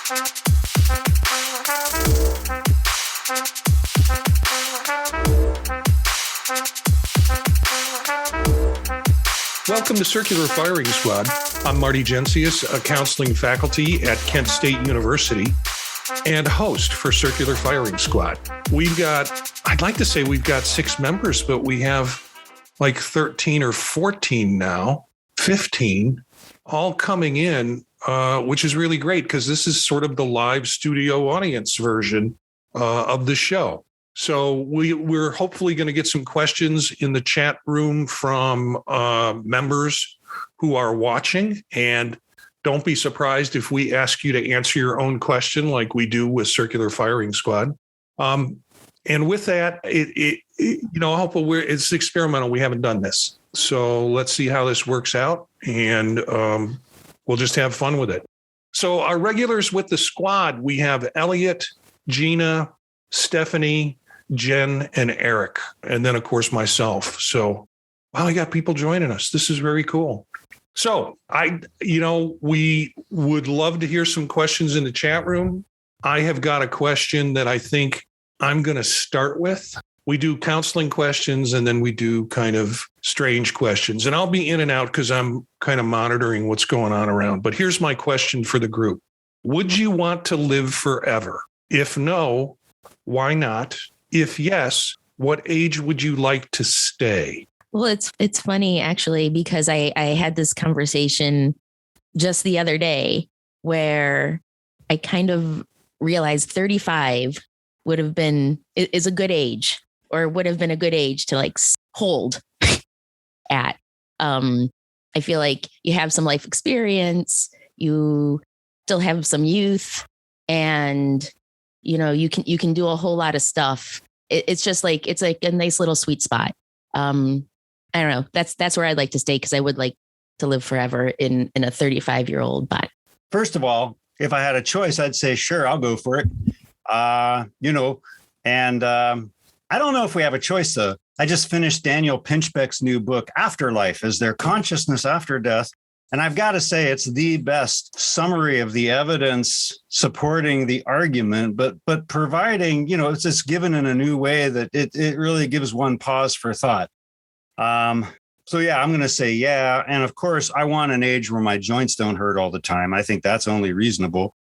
Welcome to Circular Firing Squad. I'm Marty Gensius, a counseling faculty at Kent State University and host for Circular Firing Squad. I'd like to say we've got 6 members, but we have like 13 or 14 now, 15, all coming in, which is really great because this is sort of the live studio audience version of the show. So we're hopefully going to get some questions in the chat room from members who are watching. And don't be surprised if we ask you to answer your own question like we do with Circular Firing Squad. And with that, hopefully it's experimental. We haven't done this. So let's see how this works out. And we'll just have fun with it. So our regulars with the squad, we have Elliott, Gina, Stephanie, Jen, and Eric, and then, of course, myself. So, wow, we got people joining us. This is very cool. So, we would love to hear some questions in the chat room. I have got a question that I think I'm going to start with. We do counseling questions, and then we do kind of strange questions. And I'll be in and out because I'm kind of monitoring what's going on around. But here's my question for the group. Would you want to live forever? If no, why not? If yes, what age would you like to stay? Well, it's funny, actually, because I had this conversation just the other day where I kind of realized 35 is a good age, or would have been a good age to like hold at. I feel like you have some life experience, you still have some youth, and you can do a whole lot of stuff. It's just like, it's like a nice little sweet spot. I don't know. That's where I'd like to stay, because I would like to live forever in a 35-year-old body. First of all, if I had a choice, I'd say, sure, I'll go for it. And I don't know if we have a choice, though. I just finished Daniel Pinchbeck's new book, Afterlife: Is There Consciousness After Death? And I've got to say, it's the best summary of the evidence supporting the argument, but providing, it's just given in a new way that it really gives one pause for thought. So, yeah, I'm going to say, yeah. And of course, I want an age where my joints don't hurt all the time. I think that's only reasonable.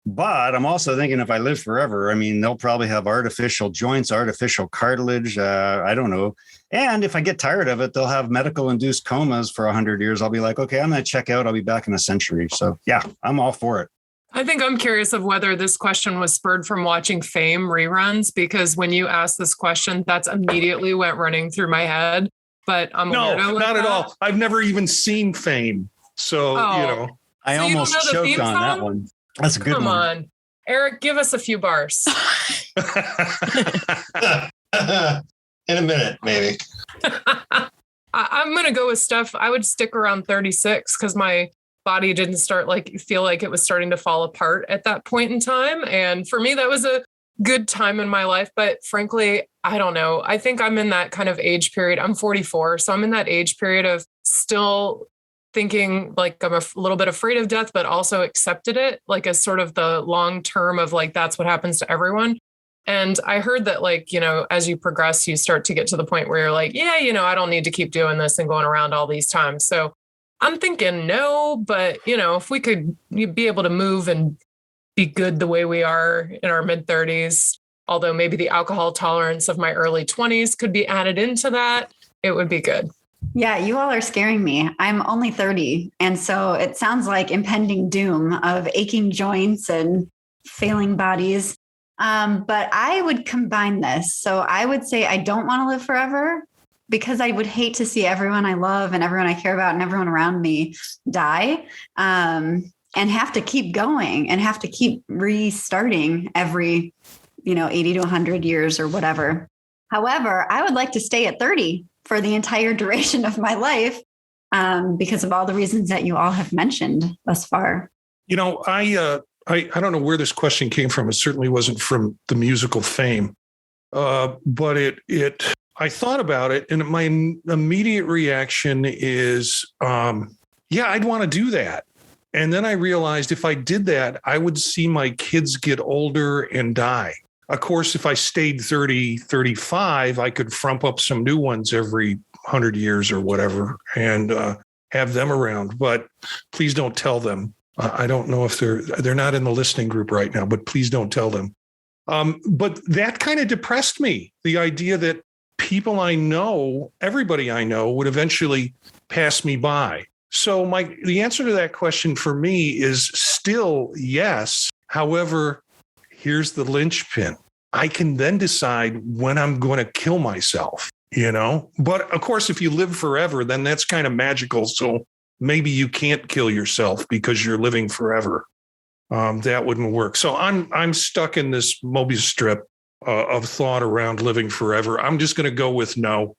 But I'm also thinking if I live forever, I mean, they'll probably have artificial joints, artificial cartilage. I don't know. And if I get tired of it, they'll have medical induced comas for 100 years. I'll be like, okay, I'm going to check out. I'll be back in a century. So, yeah, I'm all for it. I think I'm curious of whether this question was spurred from watching Fame reruns, because when you asked this question, that's immediately went running through my head. But I'm no, not at all. I've never even seen Fame. So, I almost choked on that one. That's a good one. Come on. Eric, give us a few bars. In a minute, maybe. I'm going to go with Steph. I would stick around 36 because my body didn't feel like it was starting to fall apart at that point in time. And for me, that was a good time in my life. But frankly, I don't know. I think I'm in that kind of age period. I'm 44. So I'm in that age period of still thinking like I'm a little bit afraid of death, but also accepted it like as sort of the long term of like, that's what happens to everyone. And I heard that as you progress, you start to get to the point where you're like, yeah, I don't need to keep doing this and going around all these times. So I'm thinking no, but if we could be able to move and be good the way we are in our mid 30s, although maybe the alcohol tolerance of my early 20s could be added into that, it would be good. Yeah, you all are scaring me. I'm only 30. And so it sounds like impending doom of aching joints and failing bodies. But I would combine this. So I would say I don't want to live forever because I would hate to see everyone I love and everyone I care about and everyone around me die and have to keep going and have to keep restarting every, 80 to 100 years or whatever. However, I would like to stay at 30 for the entire duration of my life because of all the reasons that you all have mentioned thus far. I don't know where this question came from. It certainly wasn't from the musical Fame, but I thought about it, and my immediate reaction is, yeah, I'd want to do that. And then I realized if I did that, I would see my kids get older and die. Of course, if I stayed 30, 35, I could frump up some new ones every 100 years or whatever and have them around. But please don't tell them. I don't know if they're not in the listening group right now, but please don't tell them. But that kind of depressed me, the idea that people I know, everybody I know, would eventually pass me by. So the answer to that question for me is still yes. However, here's the linchpin. I can then decide when I'm going to kill myself, But of course, if you live forever, then that's kind of magical. So maybe you can't kill yourself because you're living forever. That wouldn't work. So I'm stuck in this Mobius strip of thought around living forever. I'm just going to go with no.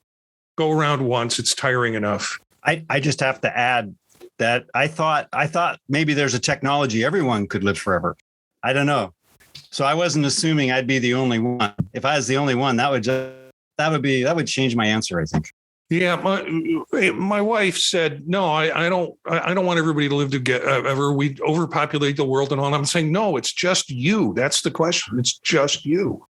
Go around once. It's tiring enough. I just have to add that I thought maybe there's a technology everyone could live forever. I don't know. So I wasn't assuming I'd be the only one. If I was the only one, that would change my answer, I think. Yeah, my wife said, no, I don't want everybody to live together. We overpopulate the world and all. I'm saying, no, it's just you. That's the question. It's just you.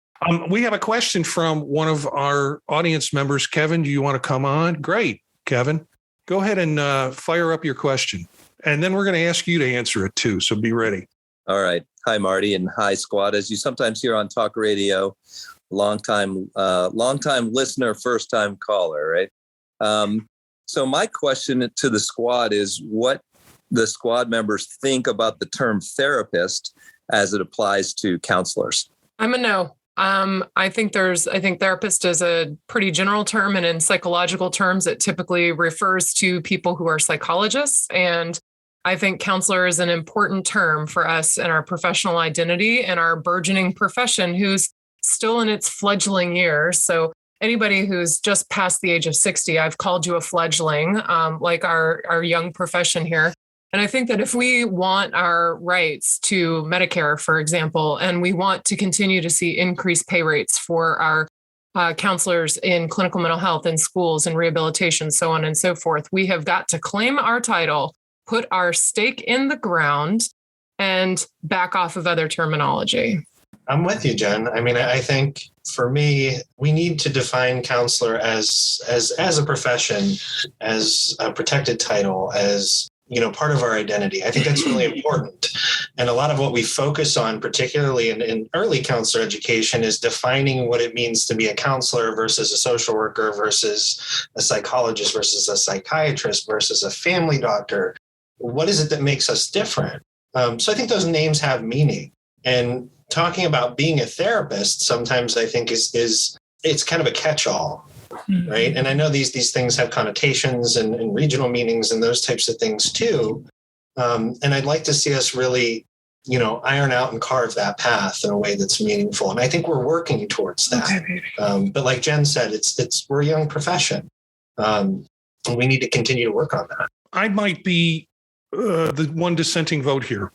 We have a question from one of our audience members. Kevin, do you want to come on? Great, Kevin. Go ahead and fire up your question. And then we're going to ask you to answer it too. So be ready. All right. Hi, Marty, and hi, squad. As you sometimes hear on talk radio, long-time listener, first-time caller, right? So my question to the squad is what the squad members think about the term therapist as it applies to counselors. I'm a no. I think therapist is a pretty general term, and in psychological terms, it typically refers to people who are psychologists. And I think counselor is an important term for us in our professional identity and our burgeoning profession who's still in its fledgling years. So anybody who's just past the age of 60, I've called you a fledgling, like our young profession here. And I think that if we want our rights to Medicare, for example, and we want to continue to see increased pay rates for our counselors in clinical mental health in schools and rehabilitation, so on and so forth, we have got to claim our title, put our stake in the ground, and back off of other terminology. I'm with you, Jen. I mean, I think for me, we need to define counselor as a profession, as a protected title, as part of our identity. I think that's really important. And a lot of what we focus on, particularly in early counselor education, is defining what it means to be a counselor versus a social worker versus a psychologist versus a psychiatrist versus a family doctor. What is it that makes us different? So I think those names have meaning. And talking about being a therapist sometimes I think is it's kind of a catch-all. Right. And I know these things have connotations and regional meanings and those types of things, too. And I'd like to see us really, iron out and carve that path in a way that's meaningful. And I think we're working towards that. Okay. But like Jen said, we're a young profession. And we need to continue to work on that. I might be the one dissenting vote here.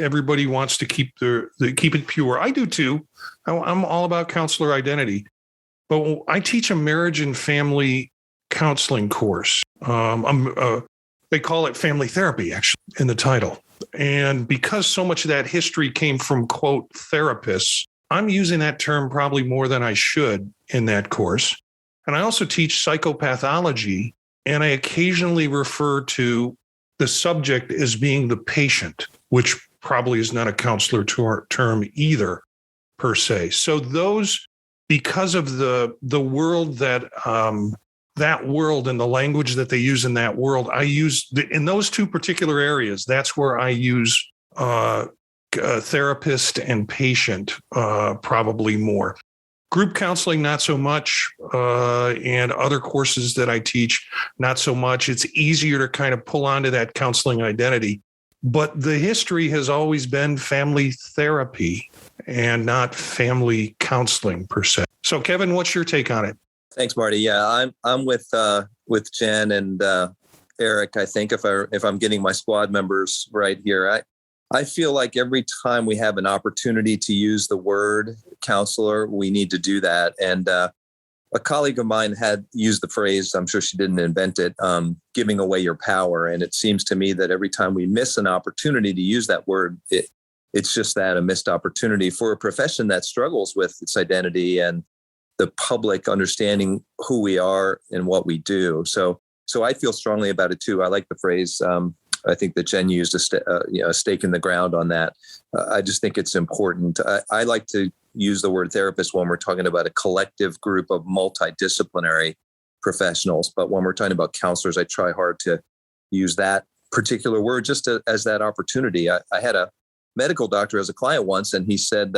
Everybody wants to keep keep it pure. I do too. I'm all about counselor identity, but I teach a marriage and family counseling course. They call it family therapy, actually, in the title. And because so much of that history came from, quote, therapists, I'm using that term probably more than I should in that course. And I also teach psychopathology, and I occasionally refer to the subject as being the patient, which probably is not a counselor term either, per se. So those, because of the world that world and the language that they use in that world, I use in those two particular areas. That's where I use therapist and patient probably more. Group counseling, not so much, and other courses that I teach, not so much. It's easier to kind of pull onto that counseling identity. But the history has always been family therapy and not family counseling per se. So, Kevin, what's your take on it? Thanks, Marty. Yeah, I'm with Jen and Eric. I think if I'm getting my squad members right here, I feel like every time we have an opportunity to use the word counselor, we need to do that. And a colleague of mine had used the phrase, I'm sure she didn't invent it, giving away your power. And it seems to me that every time we miss an opportunity to use that word, it's just that, a missed opportunity for a profession that struggles with its identity and the public understanding who we are and what we do. So I feel strongly about it too. I like the phrase, I think that Jen used a stake in the ground on that. I just think it's important. I like to use the word therapist when we're talking about a collective group of multidisciplinary professionals. But when we're talking about counselors, I try hard to use that particular word just as that opportunity. I had a medical doctor as a client once, and he said,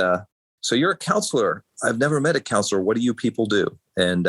so you're a counselor. I've never met a counselor. What do you people do? And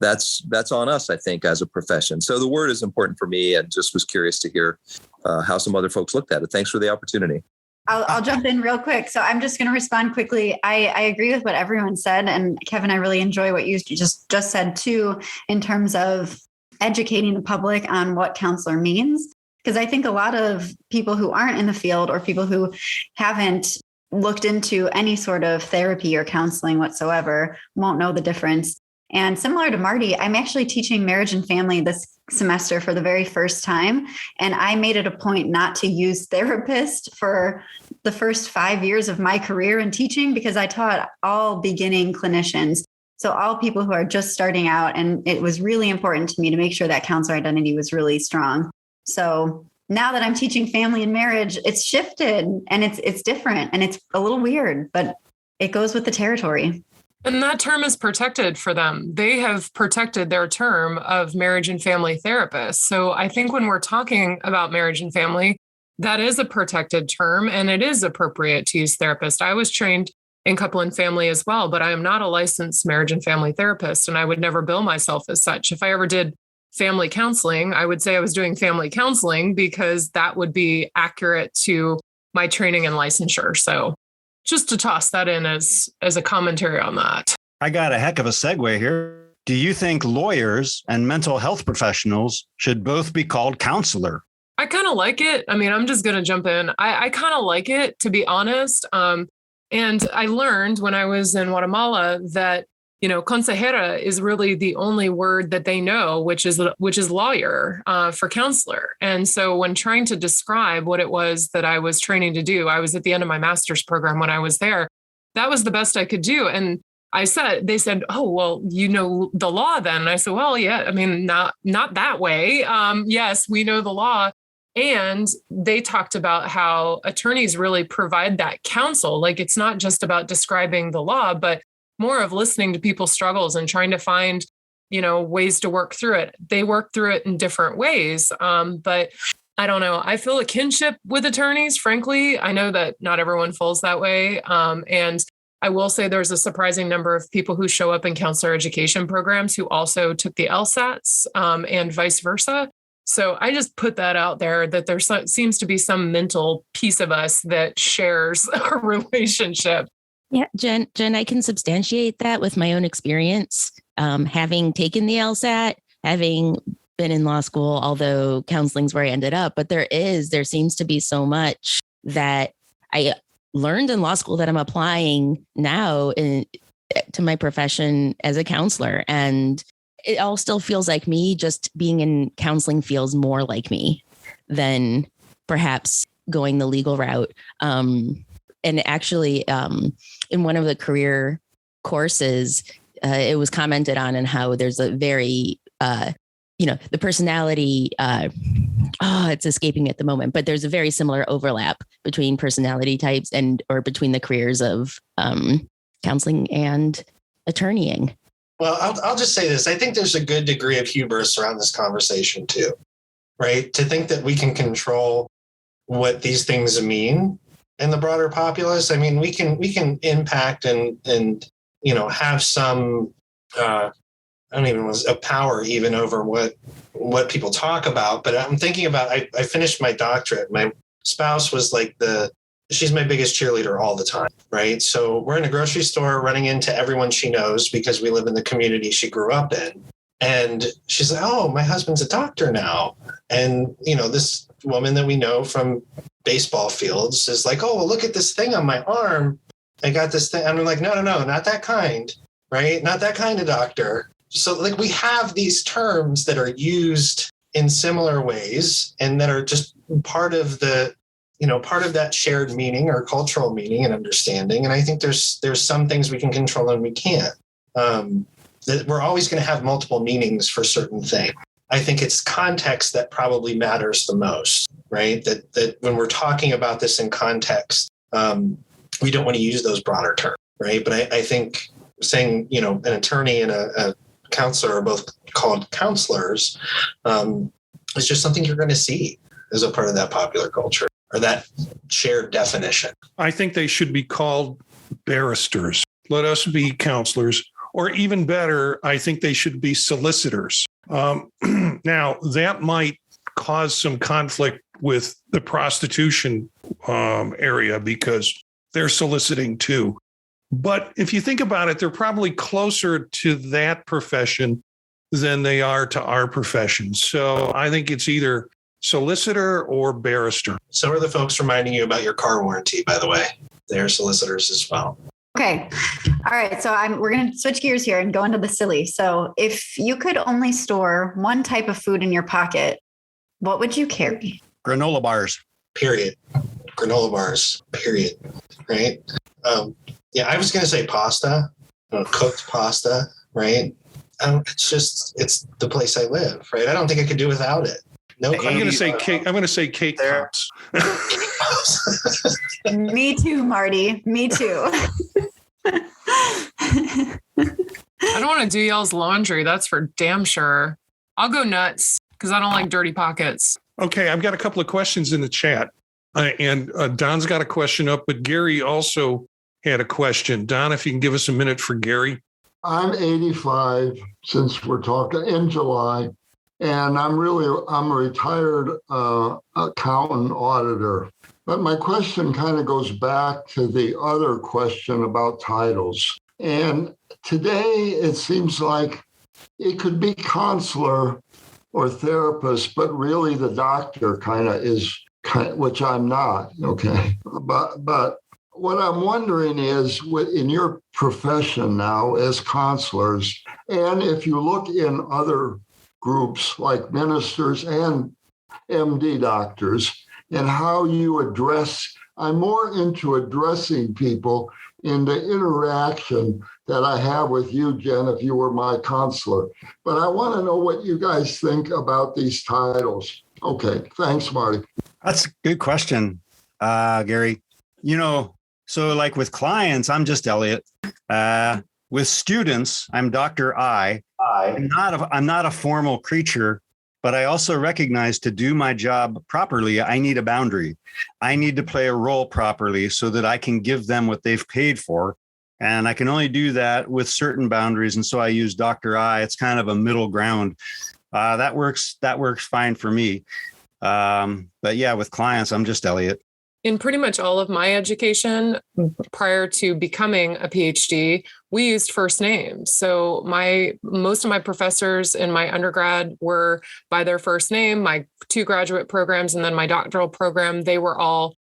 that's on us, I think, as a profession. So the word is important for me, and just was curious to hear how some other folks looked at it. Thanks for the opportunity. I'll jump in real quick. So I'm just going to respond quickly. I agree with what everyone said. And Kevin, I really enjoy what you just said too, in terms of educating the public on what counselor means. Because I think a lot of people who aren't in the field, or people who haven't looked into any sort of therapy or counseling whatsoever, won't know the difference. And similar to Marty, I'm actually teaching marriage and family this semester for the very first time. And I made it a point not to use therapist for the first 5 years of my career in teaching, because I taught all beginning clinicians. So all people who are just starting out. And it was really important to me to make sure that counselor identity was really strong. So now that I'm teaching family and marriage, it's shifted and it's different, and it's a little weird, but it goes with the territory. And that term is protected for them. They have protected their term of marriage and family therapist. So I think when we're talking about marriage and family, that is a protected term, and it is appropriate to use therapist. I was trained in couple and family as well, but I am not a licensed marriage and family therapist, and I would never bill myself as such. If I ever did family counseling, I would say I was doing family counseling, because that would be accurate to my training and licensure. So just to toss that in as a commentary on that. I got a heck of a segue here. Do you think lawyers and mental health professionals should both be called counselor? I kind of like it. I mean, I'm just going to jump in. I kind of like it, to be honest. And I learned when I was in Guatemala that, consejera is really the only word that they know, which is lawyer for counselor. And so when trying to describe what it was that I was training to do, I was at the end of my master's program when I was there. That was the best I could do. And they said, oh, well, you know the law then. And I said, well, yeah, I mean, not that way. Yes, we know the law. And they talked about how attorneys really provide that counsel. Like, it's not just about describing the law, but more of listening to people's struggles and trying to find, ways to work through it. They work through it in different ways. But I don't know. I feel a kinship with attorneys, frankly. I know that not everyone feels that way. And I will say there's a surprising number of people who show up in counselor education programs who also took the LSATs and vice versa. So I just put that out there, that there seems to be some mental piece of us that shares a relationship. Yeah, Jen, I can substantiate that with my own experience, having taken the LSAT, having been in law school, although counseling's where I ended up. But there seems to be so much that I learned in law school that I'm applying now to my profession as a counselor. And it all still feels like me. Just being in counseling feels more like me than perhaps going the legal route. And actually, in one of the career courses, it was commented on and how there's a very, the personality, it's escaping me at the moment, but there's a very similar overlap between personality types or between the careers of counseling and attorneying. Well, I'll just say this. I think there's a good degree of hubris around this conversation too, right? To think that we can control what these things mean in the broader populace. I mean, we can impact and have some a power even over what people talk about. But I'm thinking about, I finished my doctorate. My spouse was she's my biggest cheerleader all the time, right? So we're in a grocery store running into everyone she knows because we live in the community she grew up in. And she's like, oh, my husband's a doctor now. And, this woman that we know from baseball fields is like, oh, well, look at this thing on my arm. I got this thing. And I'm like, no, not that kind. right? Not that kind of doctor. So like we have these terms that are used in similar ways and that are just part of the, part of that shared meaning or cultural meaning and understanding. And I think there's some things we can control and we can't. That we're always going to have multiple meanings for certain things. I think it's context that probably matters the most, right? That when we're talking about this in context, we don't want to use those broader terms, right? But I think saying, an attorney and a counselor are both called counselors is just something you're going to see as a part of that popular culture or that shared definition. I think they should be called barristers. Let us be counselors. Or even better, I think they should be solicitors. Now, that might cause some conflict with the prostitution area because they're soliciting too. But if you think about it, they're probably closer to that profession than they are to our profession. So I think it's either solicitor or barrister. So are the folks reminding you about your car warranty, by the way. They're solicitors as well. Okay. All right. So we're going to switch gears here and go into the silly. So if you could only store one type of food in your pocket, what would you carry? Granola bars. Period. Granola bars. Period. Right? I was going to say pasta, cooked pasta, right? It's the place I live, right? I don't think I could do without it. No, I'm going to say cake. I'm going to say cake pops. Me too, Marty. Me too. I don't want to do y'all's laundry. That's for damn sure. I'll go nuts because I don't like dirty pockets. Okay, I've got a couple of questions in the chat. And Don's got a question up, but Gary also had a question. Don, if you can give us a minute for Gary. I'm 85 since we're talking in July. And I'm a retired accountant auditor. But my question kind of goes back to the other question about titles. And today it seems like it could be counselor or therapist, but really the doctor which I'm not, okay? But what I'm wondering is, in your profession now as counselors, and if you look in other groups like ministers and MD doctors, and how you address, I'm more into addressing people in the interaction that I have with you, Jen, if you were my counselor. But I want to know what you guys think about these titles. Okay, thanks, Marty. That's a good question, Gary. So like with clients, I'm just Elliott. With students, I'm Dr. I. I'm not a formal creature, but I also recognize to do my job properly, I need a boundary. I need to play a role properly so that I can give them what they've paid for. And I can only do that with certain boundaries. And so I use Dr. I. It's kind of a middle ground. That works fine for me. But yeah, with clients, I'm just Elliott. In pretty much all of my education prior to becoming a PhD, we used first names. So most of my professors in my undergrad were by their first name. My 2 graduate programs and then my doctoral program, they were all,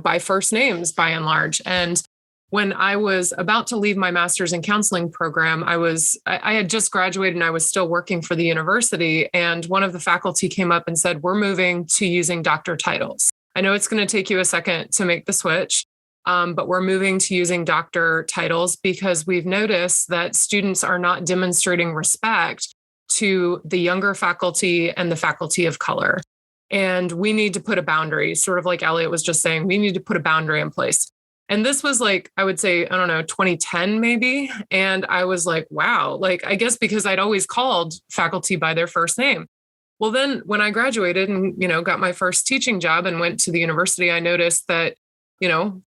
by first names by and large. And when I was about to leave my master's in counseling program, I had just graduated and I was still working for the university. And one of the faculty came up and said, we're moving to using doctor titles. I know it's going to take you a second to make the switch, but we're moving to using doctor titles because we've noticed that students are not demonstrating respect to the younger faculty and the faculty of color. And we need to put a boundary, sort of like Elliott was just saying, we need to put a boundary in place. And this was I would say, 2010 maybe. And I was like, wow, I guess because I'd always called faculty by their first name. Well, then when I graduated and, got my first teaching job and went to the university, I noticed that,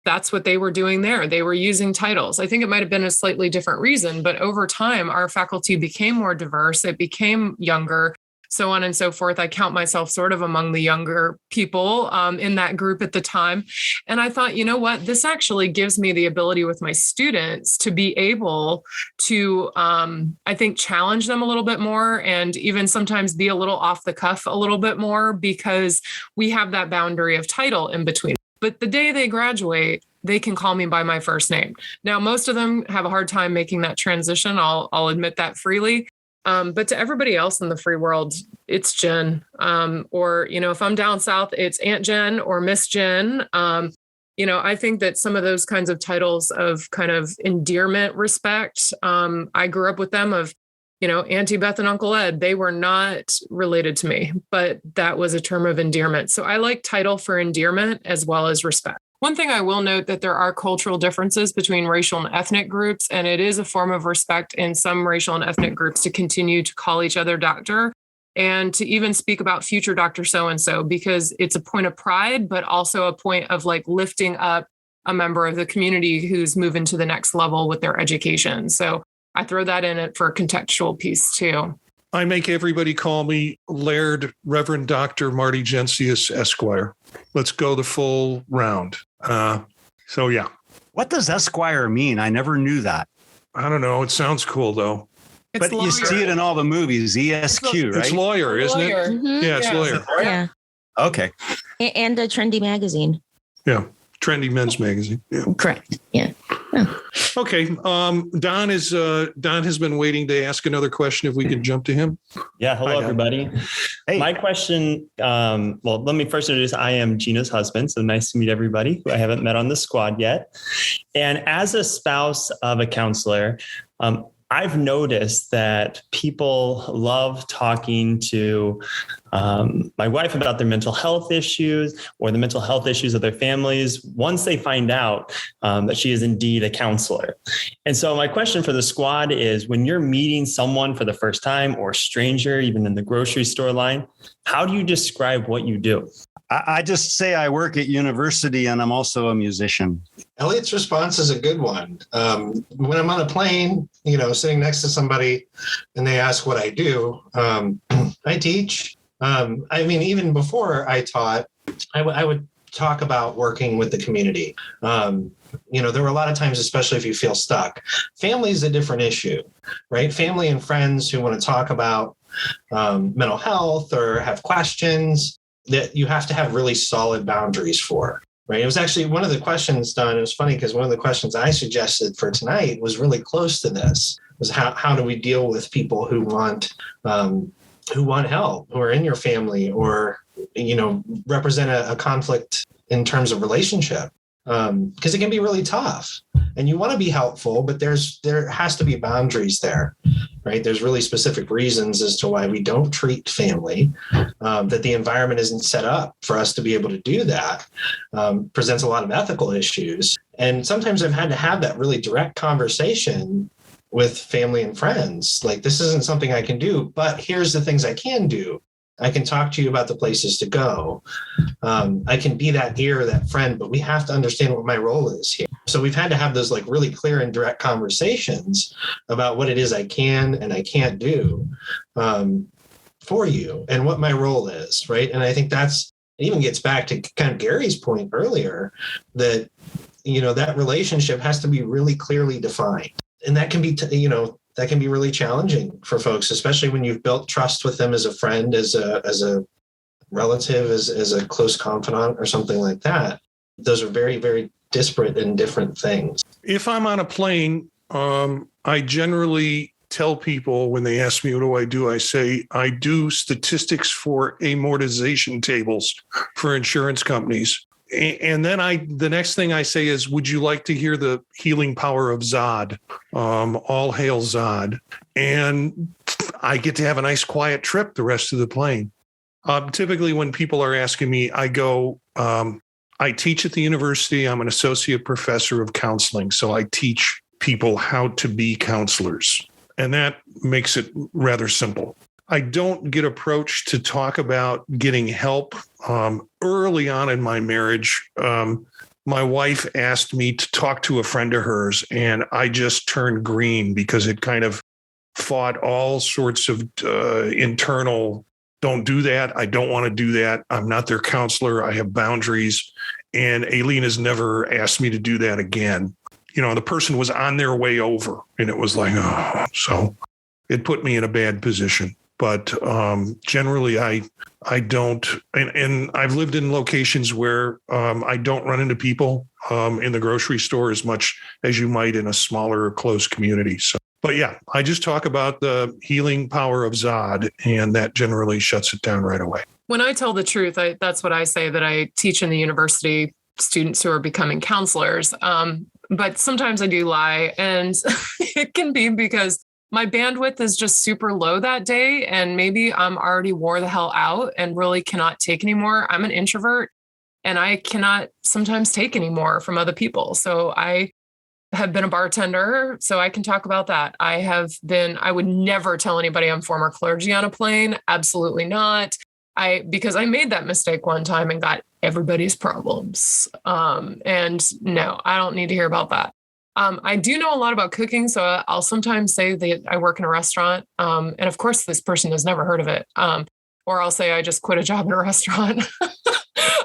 that's what they were doing there. They were using titles. I think it might have been a slightly different reason, but over time, our faculty became more diverse. It became younger, so on and so forth. I count myself sort of among the younger people in that group at the time. And I thought, you know what, this actually gives me the ability with my students to be able to, I think, challenge them a little bit more and even sometimes be a little off the cuff a little bit more because we have that boundary of title in between. But the day they graduate, they can call me by my first name. Now, most of them have a hard time making that transition. I'll admit that freely. But to everybody else in the free world, it's Jen. Or, if I'm down south, it's Aunt Jen or Miss Jen. I think that some of those kinds of titles of kind of endearment, respect, I grew up with them of, Auntie Beth and Uncle Ed. They were not related to me, but that was a term of endearment. So I like title for endearment as well as respect. One thing I will note that there are cultural differences between racial and ethnic groups, and it is a form of respect in some racial and ethnic groups to continue to call each other doctor and to even speak about future Dr. So-and-so, because it's a point of pride, but also a point of like lifting up a member of the community who's moving to the next level with their education. So I throw that in it for a contextual piece too. I make everybody call me Laird Reverend Dr. Marty Gensius Esquire. Let's go the full round. So yeah. What does Esquire mean? I never knew that. I don't know. It sounds cool though. But you see it in all the movies, ESQ, right? It's lawyer, isn't it? Mm-hmm. Yeah, it's lawyer. Yeah. Okay. And a trendy magazine. Yeah. Trendy men's magazine. Yeah. Correct. Yeah. Oh. Okay. Don has been waiting to ask another question. If we could jump to him. Yeah. Hello, everybody. Hey. My question. Well, let me first introduce. I am Gina's husband. So nice to meet everybody who I haven't met on the squad yet. And as a spouse of a counselor, I've noticed that people love talking to my wife about their mental health issues or the mental health issues of their families once they find out that she is indeed a counselor. And so my question for the squad is, when you're meeting someone for the first time or a stranger, even in the grocery store line, how do you describe what you do? I just say I work at university and I'm also a musician. Elliott's response is a good one. When I'm on a plane, sitting next to somebody and they ask what I do, I teach. Even before I taught, I would talk about working with the community. There were a lot of times, especially if you feel stuck. Family is a different issue, right? Family and friends who want to talk about mental health or have questions that you have to have really solid boundaries for, right? It was actually one of the questions, Don, it was funny because one of the questions I suggested for tonight was really close to this, was how do we deal with people who want help, who are in your family or, represent a conflict in terms of relationship. Because it can be really tough and you want to be helpful, but there has to be boundaries there, right? There's really specific reasons as to why we don't treat family, that the environment isn't set up for us to be able to do that, presents a lot of ethical issues. And sometimes I've had to have that really direct conversation with family and friends. Like, this isn't something I can do, but here's the things I can do. I can talk to you about the places to go. I can be that ear, that friend, but we have to understand what my role is here. So we've had to have those like really clear and direct conversations about what it is I can and I can't do for you and what my role is, right? And I think it even gets back to kind of Gary's point earlier that, that relationship has to be really clearly defined. And that can be, that can be really challenging for folks, especially when you've built trust with them as a friend, as a relative, as a close confidant or something like that. Those are very, very disparate and different things. If I'm on a plane, I generally tell people when they ask me, what do? I say, I do statistics for amortization tables for insurance companies. And then the next thing I say is, would you like to hear the healing power of Zod? All hail Zod. And I get to have a nice quiet trip the rest of the plane. Typically when people are asking me, I go, I teach at the university. I'm an associate professor of counseling. So I teach people how to be counselors. And that makes it rather simple. I don't get approached to talk about getting help. Early on in my marriage, my wife asked me to talk to a friend of hers, and I just turned green because it kind of fought all sorts of internal, don't do that. I don't want to do that. I'm not their counselor. I have boundaries. And Aileen has never asked me to do that again. The person was on their way over, and it was like, so it put me in a bad position. But generally, I don't, and I've lived in locations where I don't run into people. in the grocery store as much as you might in a smaller, closed community. So, but yeah, I just talk about the healing power of Zod, and that generally shuts it down right away. When I tell the truth, that's what I say that I teach in the university students who are becoming counselors. But sometimes I do lie, and it can be because my bandwidth is just super low that day. And maybe I'm already wore the hell out and really cannot take anymore. I'm an introvert and I cannot sometimes take anymore from other people. So I have been a bartender, so I can talk about that. I would never tell anybody I'm former clergy on a plane. Absolutely not. Because I made that mistake one time and got everybody's problems. And no, I don't need to hear about that. I do know a lot about cooking, so I'll sometimes say that I work in a restaurant. And of course, this person has never heard of it. Or I'll say I just quit a job in a restaurant.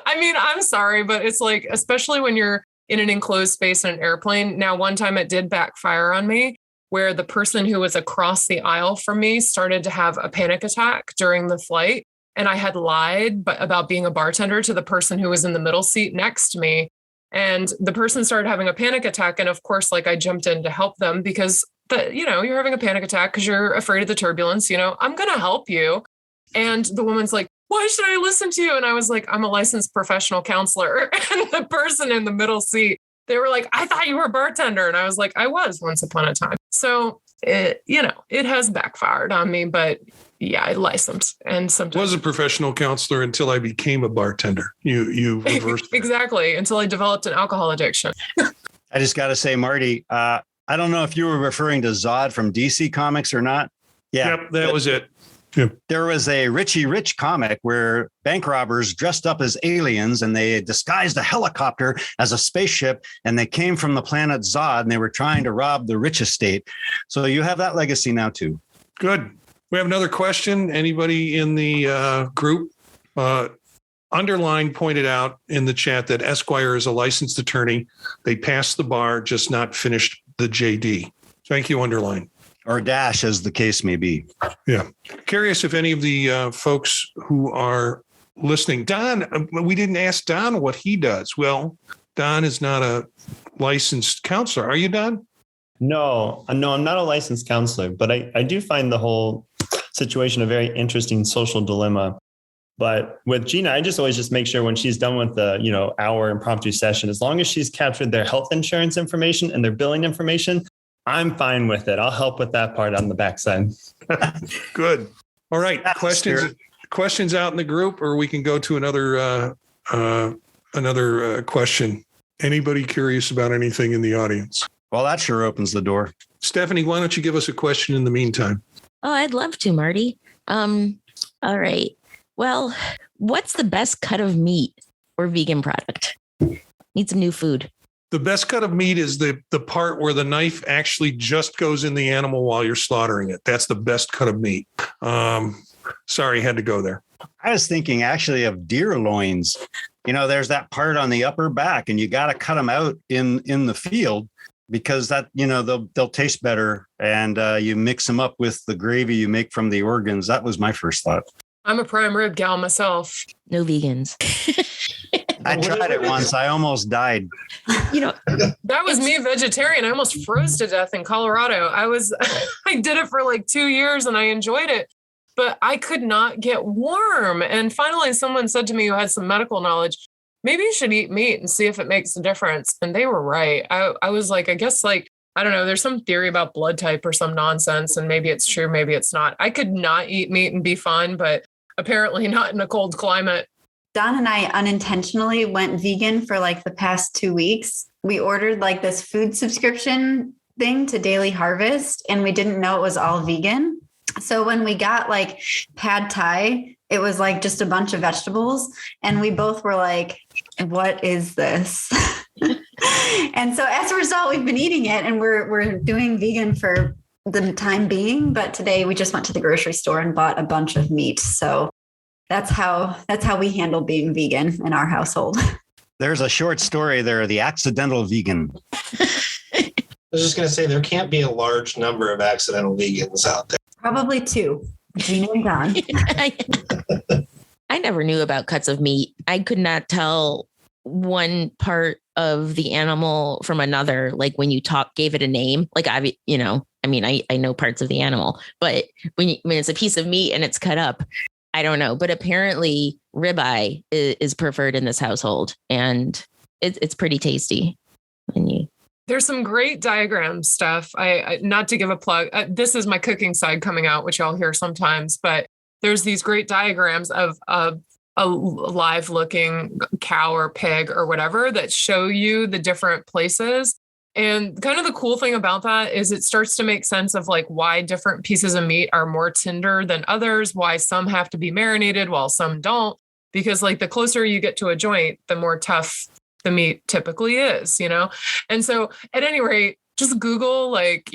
I mean, I'm sorry, but it's like, especially when you're in an enclosed space in an airplane. Now, one time it did backfire on me, where the person who was across the aisle from me started to have a panic attack during the flight. And I had lied about being a bartender to the person who was in the middle seat next to me. And the person started having a panic attack. And of course, like I jumped in to help them because you're having a panic attack because you're afraid of the turbulence. I'm going to help you. And the woman's like, why should I listen to you? And I was like, I'm a licensed professional counselor. And the person in the middle seat, they were like, I thought you were a bartender. And I was like, I was once upon a time. So, it has backfired on me, but yeah, I licensed. And sometimes was a professional counselor until I became a bartender. You reversed exactly, until I developed an alcohol addiction. I just got to say, Marty, I don't know if you were referring to Zod from DC Comics or not. Yeah, yep, that was it. Yep. There was a Richie Rich comic where bank robbers dressed up as aliens and they disguised a helicopter as a spaceship, and they came from the planet Zod and they were trying to rob the rich estate. So you have that legacy now too. Good. We have another question. Anybody in the group? Underline pointed out in the chat that Esquire is a licensed attorney. They passed the bar, just not finished the JD. Thank you, Underline. Or dash, as the case may be. Yeah. Curious if any of the folks who are listening, Don, we didn't ask Don what he does. Well, Don is not a licensed counselor. Are you, Don? No, I'm not a licensed counselor, but I do find the whole situation a very interesting social dilemma. But with Gina, I always make sure when she's done with the, hour impromptu session, as long as she's captured their health insurance information and their billing information, I'm fine with it. I'll help with that part on the backside. Good. All right. Questions out in the group, or we can go to another question. Anybody curious about anything in the audience? Well, that sure opens the door. Stephanie, why don't you give us a question in the meantime? Oh, I'd love to, Marty. All right. Well, what's the best cut of meat or vegan product? Need some new food. The best cut of meat is the part where the knife actually just goes in the animal while you're slaughtering it. That's the best cut of meat. Sorry, had to go there. I was thinking actually of deer loins. There's that part on the upper back, and you got to cut them out in the field because that, they'll taste better. And you mix them up with the gravy you make from the organs. That was my first thought. I'm a prime rib gal myself. No vegans. I tried it once. I almost died. That was me vegetarian. I almost froze to death in Colorado. I did it for like 2 years and I enjoyed it, but I could not get warm. And finally, someone said to me who had some medical knowledge, maybe you should eat meat and see if it makes a difference. And they were right. I was like, I guess I don't know, there's some theory about blood type or some nonsense, and maybe it's true, maybe it's not. I could not eat meat and be fine, but apparently not in a cold climate. Don and I unintentionally went vegan for like the past 2 weeks. We ordered like this food subscription thing to Daily Harvest, and we didn't know it was all vegan. So when we got like pad thai, it was like just a bunch of vegetables. And we both were like, what is this? And so as a result, we've been eating it, and we're doing vegan for the time being. But today we just went to the grocery store and bought a bunch of meat. So that's how we handle being vegan in our household. There's a short story there, The Accidental Vegan. I was just going to say, there can't be a large number of accidental vegans out there. Probably 2, Gina and Don. I never knew about cuts of meat. I could not tell one part of the animal from another, like when you gave it a name, like I know parts of the animal, but when it's a piece of meat and it's cut up, I don't know. But apparently ribeye is preferred in this household, and it's pretty tasty. There's some great diagram stuff. I not to give a plug. This is my cooking side coming out, which I'll hear sometimes, but there's these great diagrams of a live looking cow or pig or whatever that show you the different places. And kind of the cool thing about that is it starts to make sense of like why different pieces of meat are more tender than others, why some have to be marinated while some don't, because like the closer you get to a joint, the more tough the meat typically is, And so at any rate, just Google like,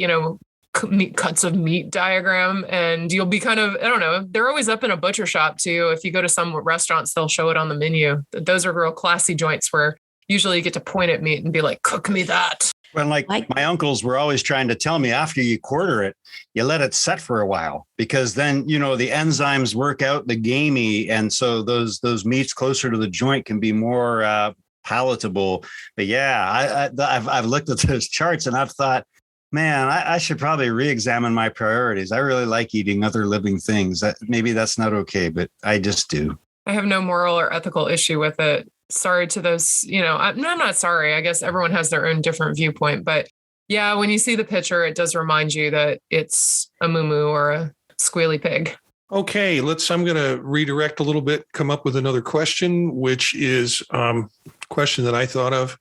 meat cuts of meat diagram, and you'll be kind of, I don't know, they're always up in a butcher shop too. If you go to some restaurants, they'll show it on the menu. Those are real classy joints where usually you get to point at meat and be like, cook me that. Well, like my uncles were always trying to tell me, after you quarter it, you let it set for a while, because then, the enzymes work out the gamey. And so those meats closer to the joint can be more palatable. But yeah, I've looked at those charts and I've thought, man, I should probably re-examine my priorities. I really like eating other living things. Maybe that's not okay, but I just do. I have no moral or ethical issue with it. Sorry to those, I'm not sorry. I guess everyone has their own different viewpoint. But yeah, when you see the picture, it does remind you that it's a moo or a squealy pig. Okay, I'm going to redirect a little bit, come up with another question, which is a question that I thought of.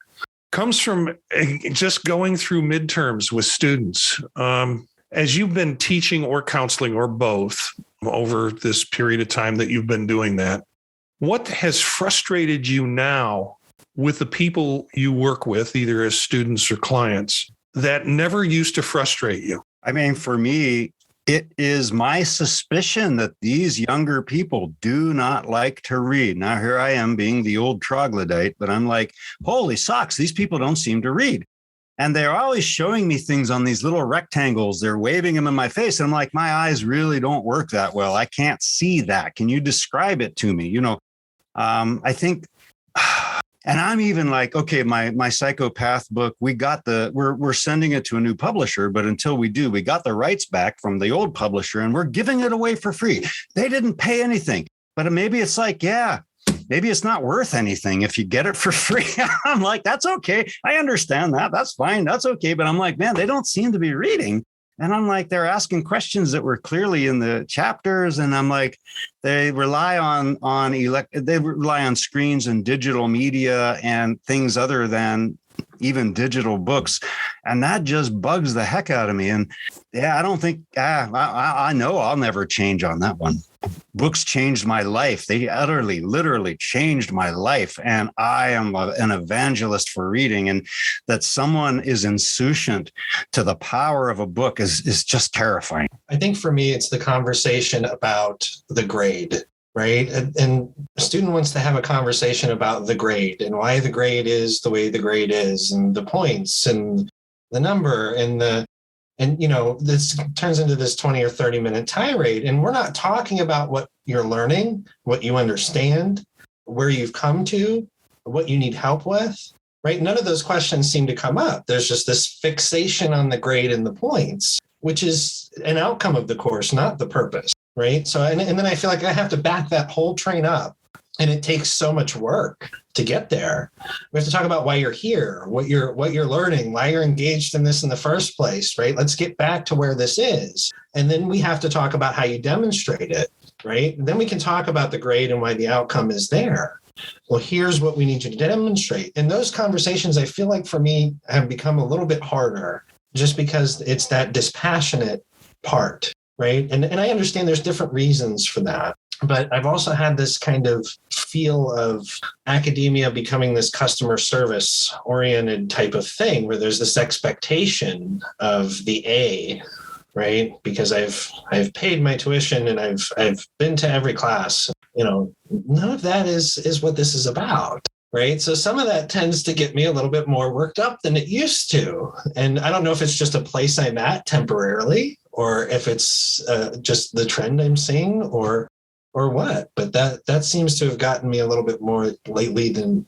Comes from just going through midterms with students. As you've been teaching or counseling or both over this period of time that you've been doing that, what has frustrated you now with the people you work with, either as students or clients, that never used to frustrate you? I mean, for me, it is my suspicion that these younger people do not like to read. Now, here I am being the old troglodyte, but I'm like, holy socks, these people don't seem to read. And they're always showing me things on these little rectangles. They're waving them in my face. And I'm like, my eyes really don't work that well. I can't see that. Can you describe it to me? I think, and I'm even like, okay, my psychopath book, we're sending it to a new publisher, but until we do, we got the rights back from the old publisher and we're giving it away for free. They didn't pay anything, but maybe it's like, maybe it's not worth anything if you get it for free. I'm like, that's okay. I understand that. That's fine. That's okay. But I'm like, man, they don't seem to be reading. And I'm like, they're asking questions that were clearly in the chapters. And I'm like, they rely on screens and digital media and things other than even digital books. And that just bugs the heck out of me. And I don't think, I know I'll never change on that one. Books changed my life. They utterly, literally changed my life. And I am an evangelist for reading. And that someone is insouciant to the power of a book is just terrifying. I think for me, it's the conversation about the grade, right? And a student wants to have a conversation about the grade and why the grade is the way the grade is, and the points and the number and this turns into this 20 or 30 minute tirade. And we're not talking about what you're learning, what you understand, where you've come to, what you need help with, right? None of those questions seem to come up. There's just this fixation on the grade and the points, which is an outcome of the course, not the purpose, right? So, and then I feel like I have to back that whole train up. And it takes so much work to get there. We have to talk about why you're here, what you're learning, why you're engaged in this in the first place, right? Let's get back to where this is. And then we have to talk about how you demonstrate it, right? And then we can talk about the grade and why the outcome is there. Well, here's what we need you to demonstrate. And those conversations, I feel like for me, have become a little bit harder just because it's that dispassionate part, right? And I understand there's different reasons for that. But I've also had this kind of feel of academia becoming this customer service oriented type of thing where there's this expectation of the A, right? Because I've paid my tuition and I've been to every class. None of that is what this is about. Right. So some of that tends to get me a little bit more worked up than it used to. And I don't know if it's just a place I'm at temporarily or if it's just the trend I'm seeing or what. But that seems to have gotten me a little bit more lately than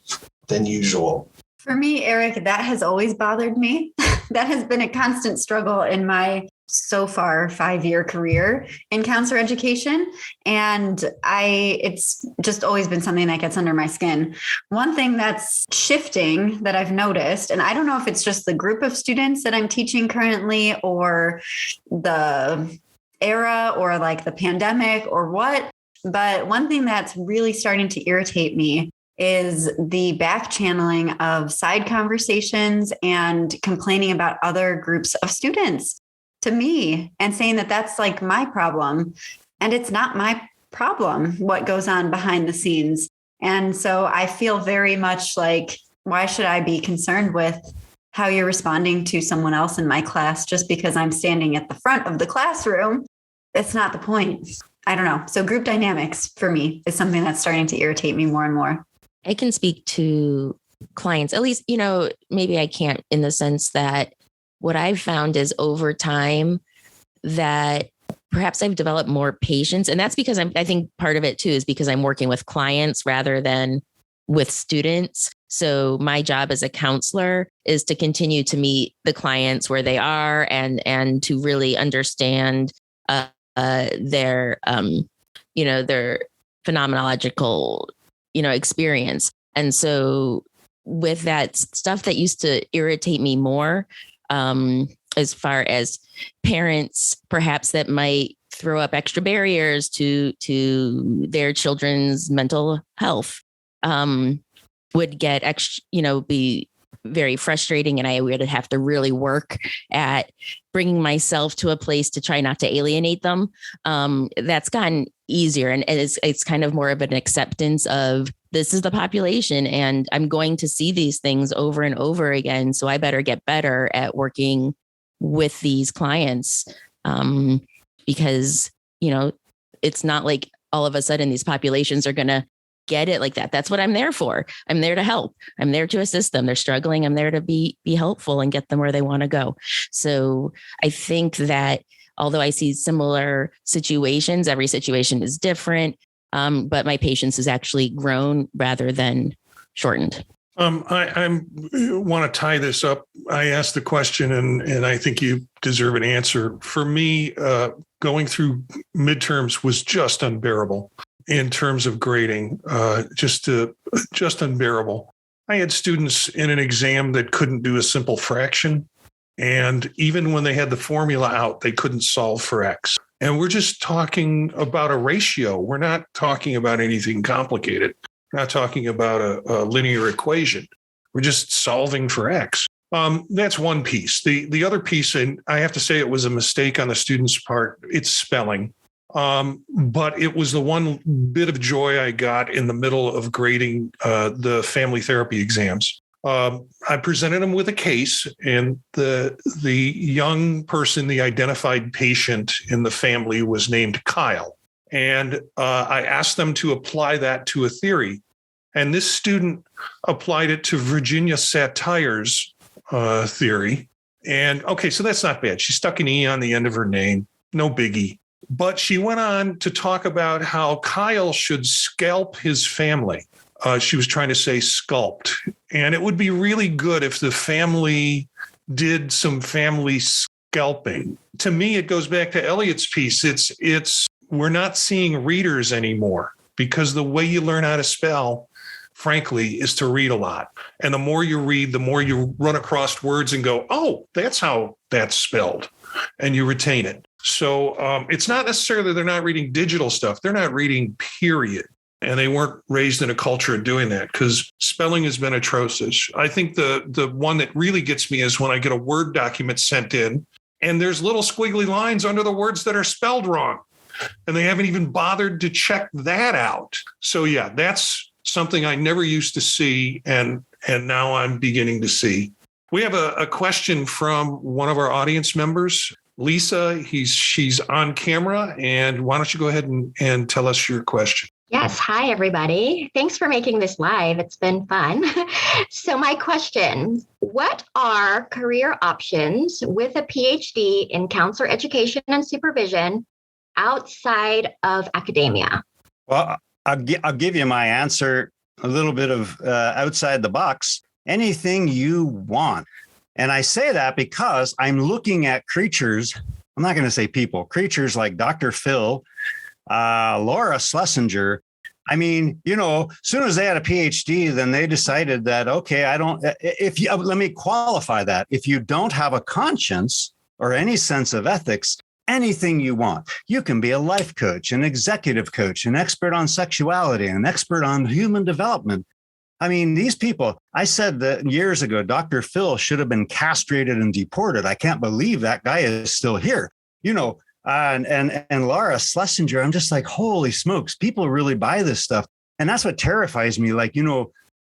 usual. For me, Eric, that has always bothered me. That has been a constant struggle in my so far 5-year career in counselor education. And it's just always been something that gets under my skin. One thing that's shifting that I've noticed, and I don't know if it's just the group of students that I'm teaching currently or the era or like the pandemic or what, but one thing that's really starting to irritate me is the back channeling of side conversations and complaining about other groups of students to me and saying that that's like my problem. And it's not my problem what goes on behind the scenes. And so I feel very much like, why should I be concerned with how you're responding to someone else in my class just because I'm standing at the front of the classroom? It's not the point. I don't know. So group dynamics for me is something that's starting to irritate me more and more. I can speak to clients, at least, maybe I can't in the sense that what I've found is over time that perhaps I've developed more patience. And that's because I think part of it too is because I'm working with clients rather than with students. So my job as a counselor is to continue to meet the clients where they are and to really understand their phenomenological, experience. And so with that stuff that used to irritate me more, as far as parents, perhaps that might throw up extra barriers to their children's mental health, would get be very frustrating. And I would have to really work at bringing myself to a place to try not to alienate them. That's gotten easier. And it's kind of more of an acceptance of this is the population and I'm going to see these things over and over again. So I better get better at working with these clients. Because, it's not like all of a sudden these populations are going to get it like that. That's what I'm there for. I'm there to help. I'm there to assist them. They're struggling. I'm there to be helpful and get them where they want to go. So I think that although I see similar situations, every situation is different. But my patience has actually grown rather than shortened. I want to tie this up. I asked the question and I think you deserve an answer. For me, going through midterms was just unbearable in terms of grading, just unbearable. I had students in an exam that couldn't do a simple fraction. And even when they had the formula out, they couldn't solve for X. And we're just talking about a ratio. We're not talking about anything complicated. We're not talking about a linear equation. We're just solving for X. That's one piece. The other piece, and I have to say it was a mistake on the student's part, it's spelling. But it was the one bit of joy I got in the middle of grading the family therapy exams. I presented them with a case, and the young person, the identified patient in the family, was named Kyle. And I asked them to apply that to a theory. And this student applied it to Virginia Satire's theory. And okay, so that's not bad. She stuck an E on the end of her name. No biggie. But she went on to talk about how Kyle should scalp his family. She was trying to say sculpt. And it would be really good if the family did some family scalping. To me, it goes back to Elliott's piece. It's we're not seeing readers anymore because the way you learn how to spell, frankly, is to read a lot. And the more you read, the more you run across words and go, oh, that's how that's spelled. And you retain it. So it's not necessarily they're not reading digital stuff. They're not reading, period. And they weren't raised in a culture of doing that because spelling has been atrocious. I think the one that really gets me is when I get a Word document sent in and there's little squiggly lines under the words that are spelled wrong. And they haven't even bothered to check that out. So, yeah, that's something I never used to see. And now I'm beginning to see. We have a question from one of our audience members. Lisa, she's on camera. And why don't you go ahead and tell us your question? Yes. Hi, everybody. Thanks for making this live. It's been fun. So my question, what are career options with a Ph.D. in counselor education and supervision outside of academia? Well, I'll give you my answer, a little bit of outside the box. anything you want. And I say that because I'm looking at creatures, I'm not going to say people, creatures like Dr. Phil, Laura Schlesinger. I mean, as soon as they had a PhD, then they decided that, okay, let me qualify that. If you don't have a conscience or any sense of ethics, anything you want, you can be a life coach, an executive coach, an expert on sexuality, an expert on human development. I mean, these people, I said that years ago, Dr. Phil should have been castrated and deported. I can't believe that guy is still here, and Laura Schlesinger. I'm just like, holy smokes, people really buy this stuff. And that's what terrifies me. Like,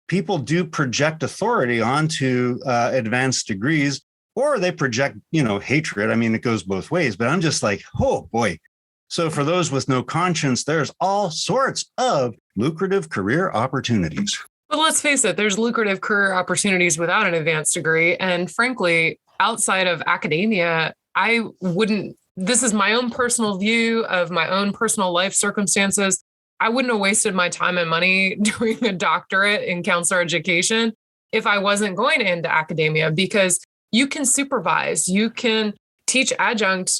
people do project authority onto advanced degrees, or they project, hatred. I mean, it goes both ways, but I'm just like, oh boy. So for those with no conscience, there's all sorts of lucrative career opportunities. But let's face it, there's lucrative career opportunities without an advanced degree. And frankly, outside of academia, this is my own personal view of my own personal life circumstances. I wouldn't have wasted my time and money doing a doctorate in counselor education if I wasn't going into academia, because you can supervise, you can teach adjunct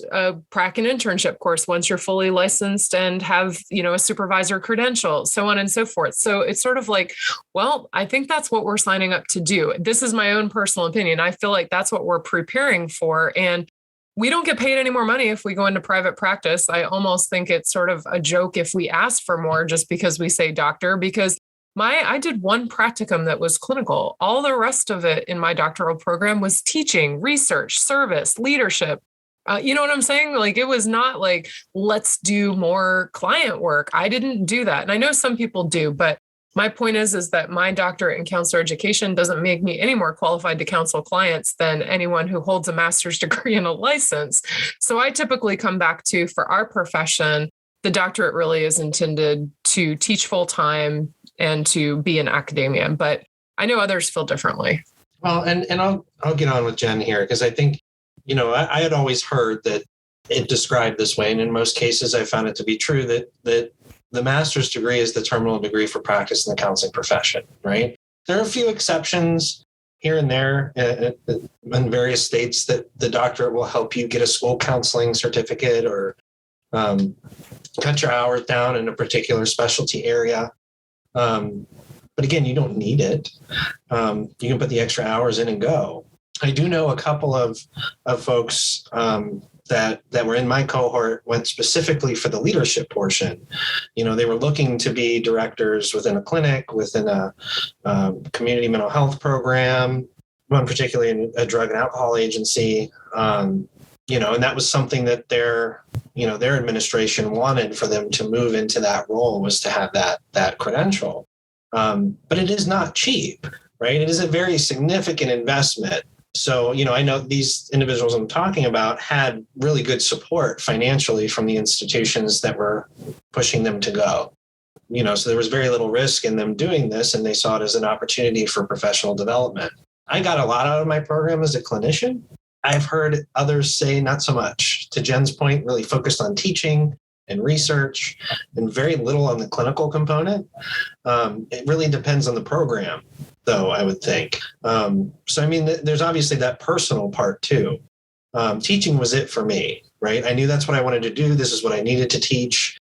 prac and internship course once you're fully licensed and have, a supervisor credential, so on and so forth. So it's sort of like, well, I think that's what we're signing up to do. This is my own personal opinion. I feel like that's what we're preparing for. And we don't get paid any more money if we go into private practice. I almost think it's sort of a joke if we ask for more just because we say doctor, because I did one practicum that was clinical. All the rest of it in my doctoral program was teaching, research, service, leadership. You know what I'm saying? Like, it was not like, let's do more client work. I didn't do that. And I know some people do, but my point is that my doctorate in counselor education doesn't make me any more qualified to counsel clients than anyone who holds a master's degree and a license. So I typically come back to, for our profession, the doctorate really is intended to teach full time and to be in academia, but I know others feel differently. Well, and I'll get on with Jen here, because I think, I had always heard that it described this way. And in most cases, I found it to be true that the master's degree is the terminal degree for practice in the counseling profession, right? There are a few exceptions here and there in various states that the doctorate will help you get a school counseling certificate or cut your hours down in a particular specialty area. But again, you don't need it. You can put the extra hours in and go. I do know a couple of folks that were in my cohort went specifically for the leadership portion. They were looking to be directors within a clinic, within a community mental health program, one particularly in a drug and alcohol agency. And that was something that their administration wanted for them to move into that role, was to have that credential. But it is not cheap, right? It is a very significant investment. So, I know these individuals I'm talking about had really good support financially from the institutions that were pushing them to go. So there was very little risk in them doing this, and they saw it as an opportunity for professional development. I got a lot out of my program as a clinician. I've heard others say not so much. To Jen's point, really focused on teaching and research and very little on the clinical component. It really depends on the program, though, I would think. There's obviously that personal part too. Teaching was it for me, right? I knew that's what I wanted to do. This is what I needed to teach.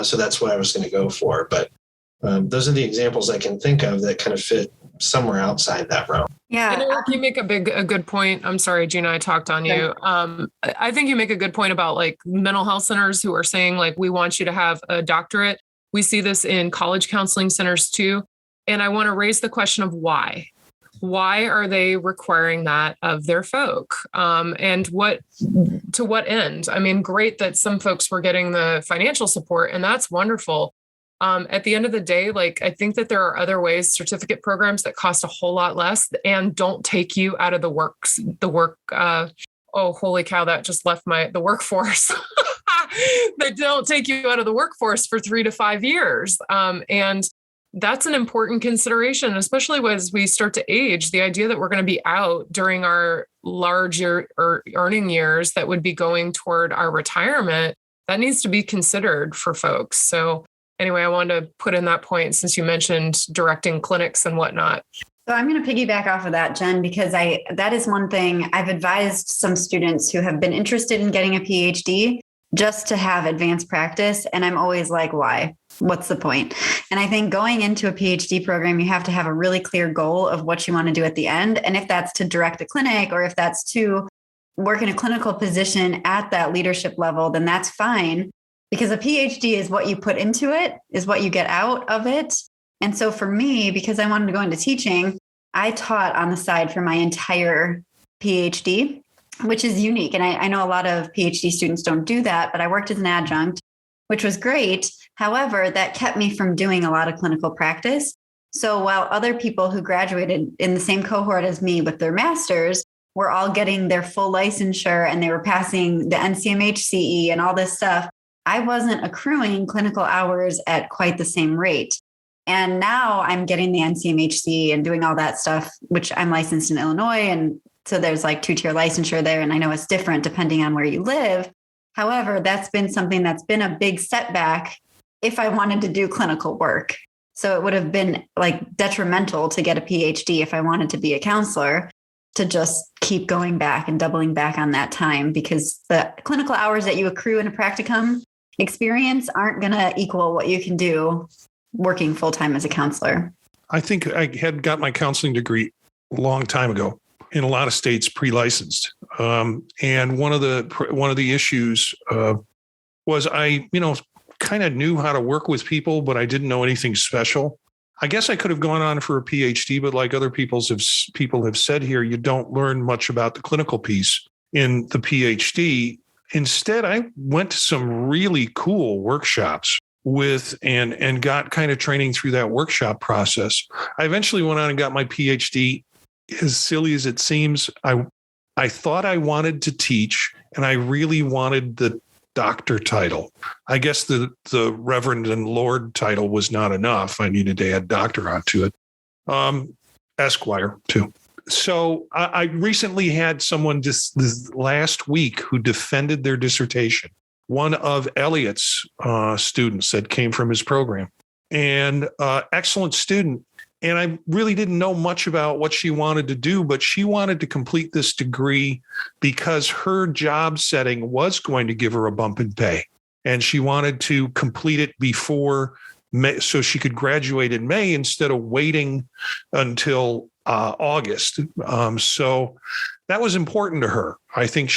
So that's what I was going to go for. But those are the examples I can think of that kind of fit somewhere outside that realm. Yeah. Eric, you make a good point. I'm sorry, Gina, I talked on you. I think you make a good point about like mental health centers who are saying like, we want you to have a doctorate. We see this in college counseling centers too. And I want to raise the question of why. Why are they requiring that of their folk? And to what end? I mean, great that some folks were getting the financial support, and that's wonderful. At the end of the day, like, I think that there are other ways, certificate programs that cost a whole lot less and don't take you out of the work. Oh, holy cow, that just left the workforce. They don't take you out of the workforce for 3 to 5 years. And that's an important consideration, especially as we start to age. The idea that we're going to be out during our large earning years that would be going toward our retirement, that needs to be considered for folks. So anyway, I wanted to put in that point since you mentioned directing clinics and whatnot. So I'm going to piggyback off of that, Jen, because that is one thing I've advised some students who have been interested in getting a PhD just to have advanced practice. And I'm always like, why? What's the point? And I think going into a PhD program, you have to have a really clear goal of what you want to do at the end. And if that's to direct a clinic or if that's to work in a clinical position at that leadership level, then that's fine. Because a PhD is what you put into it, is what you get out of it. And so for me, because I wanted to go into teaching, I taught on the side for my entire PhD, which is unique. And I know a lot of PhD students don't do that, but I worked as an adjunct, which was great. However, that kept me from doing a lot of clinical practice. So while other people who graduated in the same cohort as me with their masters were all getting their full licensure and they were passing the NCMHCE and all this stuff, I wasn't accruing clinical hours at quite the same rate. And now I'm getting the NCMHC and doing all that stuff, which I'm licensed in Illinois. And so there's like 2-tier licensure there. And I know it's different depending on where you live. However, that's been something that's been a big setback if I wanted to do clinical work. So it would have been like detrimental to get a PhD if I wanted to be a counselor, to just keep going back and doubling back on that time, because the clinical hours that you accrue in a practicum experience aren't going to equal what you can do working full-time as a counselor. I think I had got my counseling degree a long time ago, in a lot of states pre-licensed. And one of the issues was I, kind of knew how to work with people, but I didn't know anything special. I guess I could have gone on for a PhD, but like other people have said here, you don't learn much about the clinical piece in the PhD. Instead, I went to some really cool workshops and got kind of training through that workshop process. I eventually went on and got my PhD. As silly as it seems, I thought I wanted to teach, and I really wanted the doctor title. I guess the Reverend and Lord title was not enough. I needed to add doctor onto it. Esquire too. So I recently had someone just this last week who defended their dissertation, one of Elliott's students that came from his program, and excellent student. And I really didn't know much about what she wanted to do, but she wanted to complete this degree because her job setting was going to give her a bump in pay. And she wanted to complete it before May, so she could graduate in May instead of waiting until August. So that was important to her. I think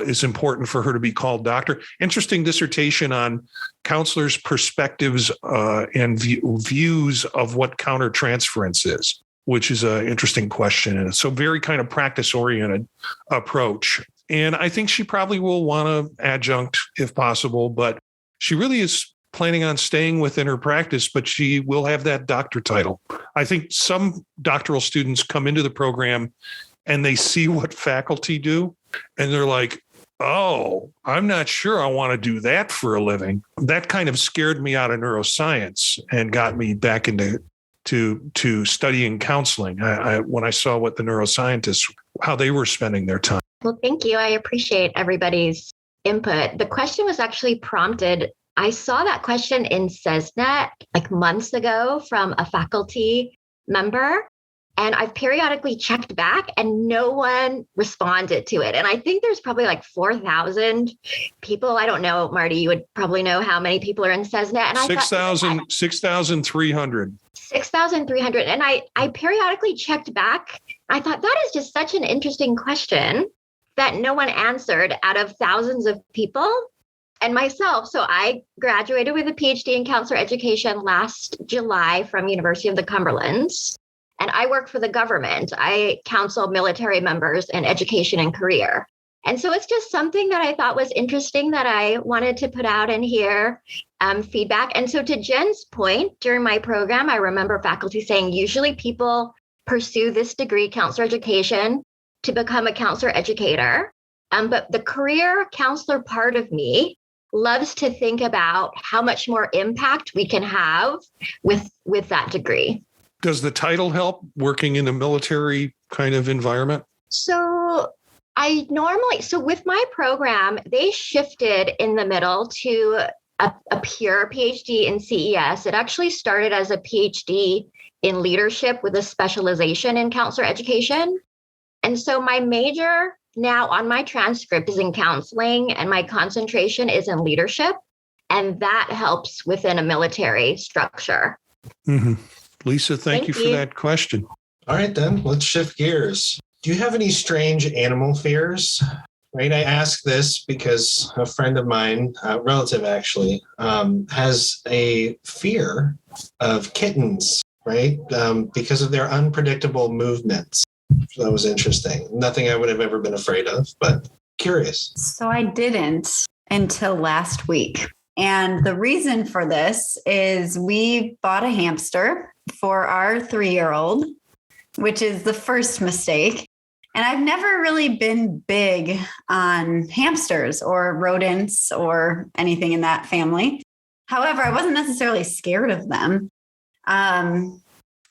is important for her to be called doctor. Interesting dissertation on counselors' perspectives and views of what countertransference is, which is an interesting question. And so very kind of practice-oriented approach. And I think she probably will want to adjunct if possible, but she really is planning on staying within her practice, but she will have that doctor title. I think some doctoral students come into the program and they see what faculty do, and they're like, oh, I'm not sure I want to do that for a living. That kind of scared me out of neuroscience and got me back into studying counseling. When I saw what the neuroscientists, how they were spending their time. Well, thank you. I appreciate everybody's input. The question was actually prompted. I saw that question in CESNET like months ago from a faculty member. And I've periodically checked back and no one responded to it. And I think there's probably like 4,000 people. I don't know, Marty, you would probably know how many people are in CESNET. And 6,300. 6,300. And I periodically checked back. I thought that is just such an interesting question that no one answered out of thousands of people and myself. So I graduated with a PhD in counselor education last July from University of the Cumberlands. And I work for the government. I counsel military members in education and career. And so it's just something that I thought was interesting that I wanted to put out and hear feedback. And so to Jen's point, during my program, I remember faculty saying, usually people pursue this degree, counselor education, to become a counselor educator. But the career counselor part of me loves to think about how much more impact we can have with that degree. Does the title help working in a military kind of environment? So with my program, they shifted in the middle to a pure PhD in CES. It actually started as a PhD in leadership with a specialization in counselor education. And so my major now on my transcript is in counseling, and my concentration is in leadership. And that helps within a military structure. Mm-hmm. Lisa, thank you for that question. All right, then let's shift gears. Do you have any strange animal fears? Right. I ask this because a friend of mine, a relative actually, has a fear of kittens, right? Because of their unpredictable movements. So that was interesting. Nothing I would have ever been afraid of, but curious. So I didn't until last week. And the reason for this is we bought a hamster for our 3-year-old, which is the first mistake. And I've never really been big on hamsters or rodents or anything in that family. However, I wasn't necessarily scared of them.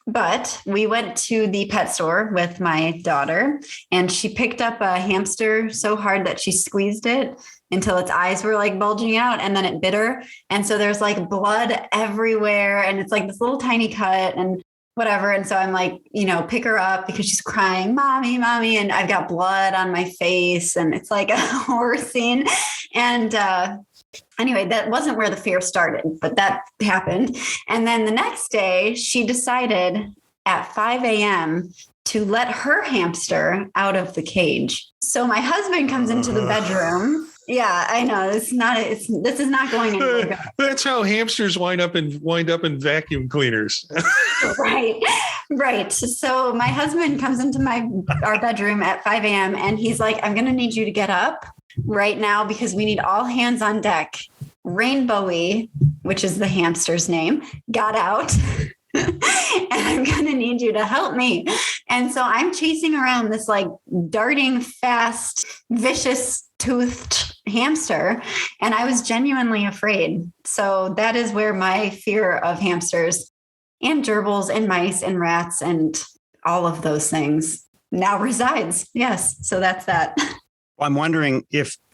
But we went to the pet store with my daughter, and she picked up a hamster so hard that she squeezed it until its eyes were like bulging out, and then it bit her. And so there's like blood everywhere, and it's like this little tiny cut and whatever. And so I'm like, pick her up because she's crying, mommy, mommy. And I've got blood on my face, and it's like a horror scene. And anyway, that wasn't where the fear started, but that happened. And then the next day she decided at 5 a.m. to let her hamster out of the cage. So my husband comes into the bedroom. Yeah, I know. This is not going anywhere good. That's how hamsters wind up in vacuum cleaners. Right. So my husband comes into our bedroom at 5 a.m. and he's like, I'm going to need you to get up right now because we need all hands on deck. Rainbowy, which is the hamster's name, got out. And I'm going to need you to help me. And so I'm chasing around this like darting, fast, vicious toothed hamster. And I was genuinely afraid. So that is where my fear of hamsters and gerbils and mice and rats and all of those things now resides. Yes. So that's that. I'm wondering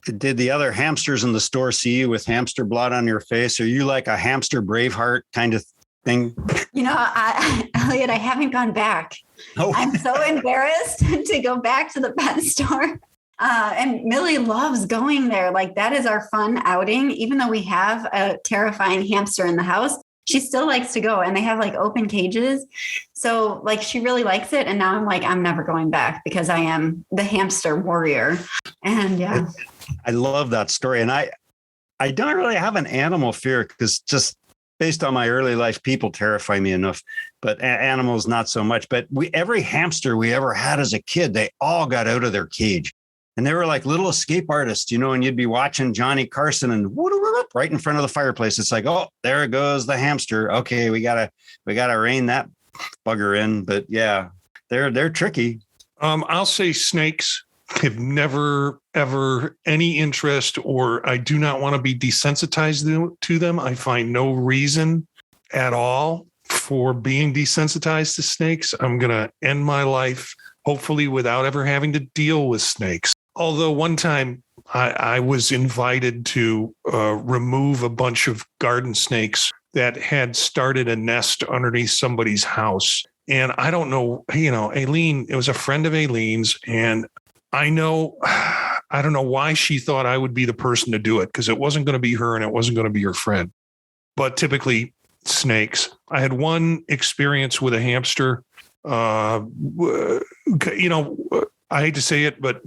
did the other hamsters in the store see you with hamster blood on your face? Are you like a hamster Braveheart kind of thing? Elliott, I haven't gone back. Oh. I'm so embarrassed to go back to the pet store. And Millie loves going there. Like that is our fun outing. Even though we have a terrifying hamster in the house, she still likes to go, and they have like open cages. So like she really likes it. And now I'm like, I'm never going back because I am the hamster warrior. And yeah. I love that story. And I don't really have an animal fear because just based on my early life, people terrify me enough, but animals, not so much. But every hamster we ever had as a kid, they all got out of their cage. And they were like little escape artists, and you'd be watching Johnny Carson and right in front of the fireplace. It's like, oh, there goes the hamster. Okay, we gotta rein that bugger in. But yeah, they're tricky. I'll say snakes have never, ever any interest, or I do not want to be desensitized to them. I find no reason at all for being desensitized to snakes. I'm going to end my life, hopefully, without ever having to deal with snakes. Although one time I was invited to remove a bunch of garden snakes that had started a nest underneath somebody's house. And I don't know, Aileen, it was a friend of Aileen's. And I don't know why she thought I would be the person to do it, because it wasn't going to be her and it wasn't going to be her friend. But typically snakes. I had one experience with a hamster. I hate to say it, but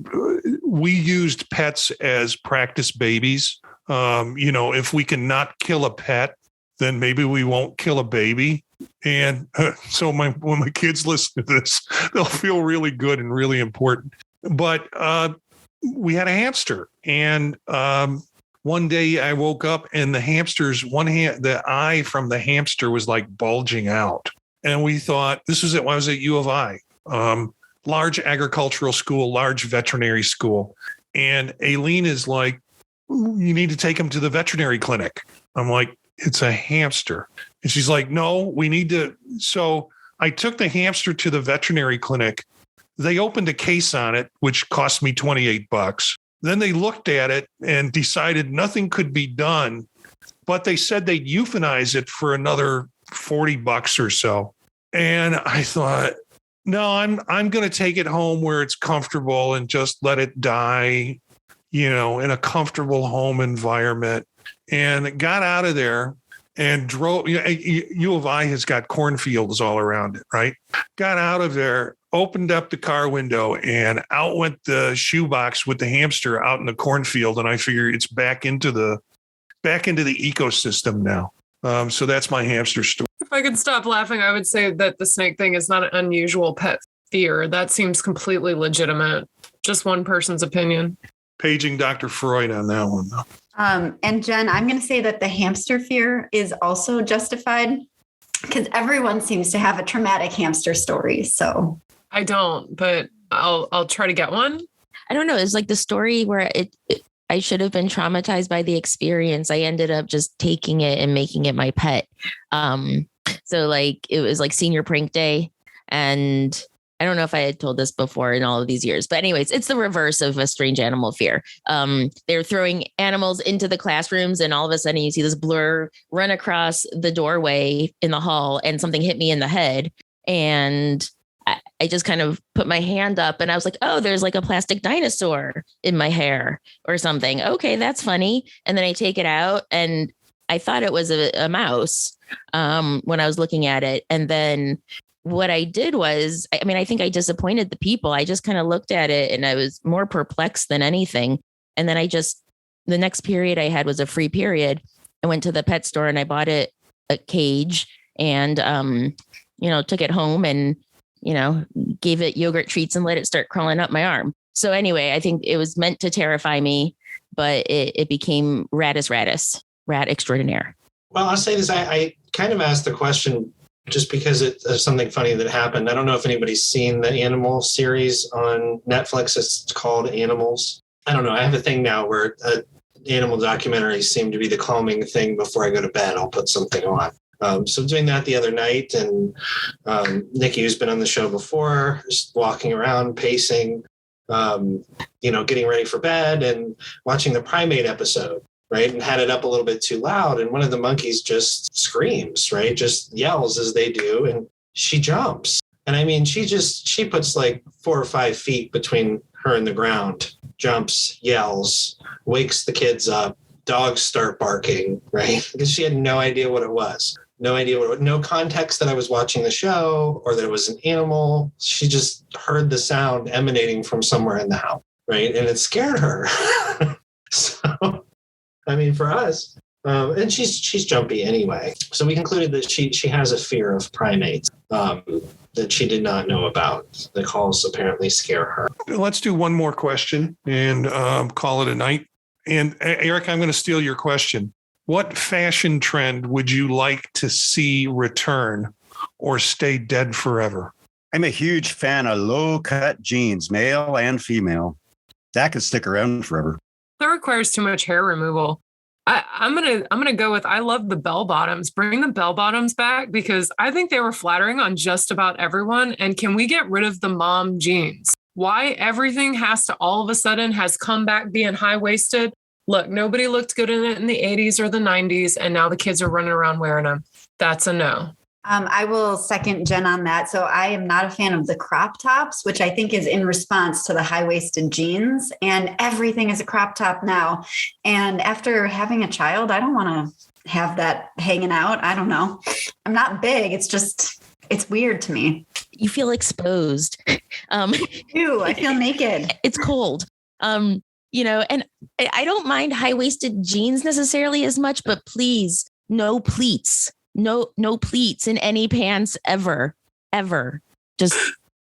we used pets as practice babies. If we can not kill a pet, then maybe we won't kill a baby. And so when my kids listen to this, they'll feel really good and really important. But we had a hamster, and one day I woke up and the eye from the hamster was like bulging out. And we thought, I was at U of I, large agricultural school, large veterinary school. And Aileen is like, you need to take him to the veterinary clinic. I'm like, it's a hamster. And she's like, no, we need to. So I took the hamster to the veterinary clinic. They opened a case on it, which cost me $28. Then they looked at it and decided nothing could be done, but they said they'd euthanize it for another $40 or so. And I thought, no, I'm going to take it home where it's comfortable and just let it die, in a comfortable home environment. And got out of there and drove. U of I has got cornfields all around it, right? Got out of there, opened up the car window, and out went the shoebox with the hamster out in the cornfield. And I figure it's back into the ecosystem now. So that's my hamster story. If I could stop laughing, I would say that the snake thing is not an unusual pet fear. That seems completely legitimate. Just one person's opinion. Paging Dr. Freud on that one, though. And Jen, I'm going to say that the hamster fear is also justified because everyone seems to have a traumatic hamster story. So I don't, but I'll try to get one. I don't know. It's like the story where I should have been traumatized by the experience. I ended up just taking it and making it my pet. So like it was like senior prank day, and I don't know if I had told this before in all of these years, but anyways, it's the reverse of a strange animal fear. They're throwing animals into the classrooms, and all of a sudden you see this blur run across the doorway in the hall, and something hit me in the head. And I just kind of put my hand up and I was like, oh, there's like a plastic dinosaur in my hair or something. Okay, that's funny. And then I take it out and I thought it was a mouse when I was looking at it. And then what I did was, I think I disappointed the people. I just kind of looked at it and I was more perplexed than anything. And then the next period I had was a free period. I went to the pet store and I bought it a cage and, took it home and, gave it yogurt treats and let it start crawling up my arm. So anyway, I think it was meant to terrify me, but it became rat extraordinaire. Well, I'll say this. I kind of asked the question just because it's something funny that happened. I don't know if anybody's seen the animal series on Netflix. It's called Animals. I don't know. I have a thing now where animal documentaries seem to be the calming thing before I go to bed. I'll put something on. So doing that the other night, and Nikki, who's been on the show before, just walking around, pacing, getting ready for bed and watching the primate episode, right? And had it up a little bit too loud. And one of the monkeys just screams, right? Just yells as they do. And she jumps. And she puts like 4 or 5 feet between her and the ground, jumps, yells, wakes the kids up. Dogs start barking, right? Because she had no idea what it was. No context that I was watching the show or that it was an animal. She just heard the sound emanating from somewhere in the house, right? And it scared her. So, for us, and she's jumpy anyway. So we concluded that she has a fear of primates that she did not know about. The calls apparently scare her. Let's do one more question and call it a night. And Eric, I'm going to steal your question. What fashion trend would you like to see return or stay dead forever? I'm a huge fan of low-cut jeans, male and female. That could stick around forever. That requires too much hair removal. I'm gonna go with I love the bell bottoms. Bring the bell bottoms back because I think they were flattering on just about everyone. And can we get rid of the mom jeans? Why everything has to all of a sudden has come back being high-waisted? Look, nobody looked good in it in the 80s or the 90s, and now the kids are running around wearing them. That's a no. I will second Jen on that. So I am not a fan of the crop tops, which I think is in response to the high-waisted jeans, and everything is a crop top now. And after having a child, I don't want to have that hanging out. I don't know. I'm not big. It's weird to me. You feel exposed. Ew, I feel naked. It's cold. And I don't mind high-waisted jeans necessarily as much, but please, no pleats. No pleats in any pants ever. Just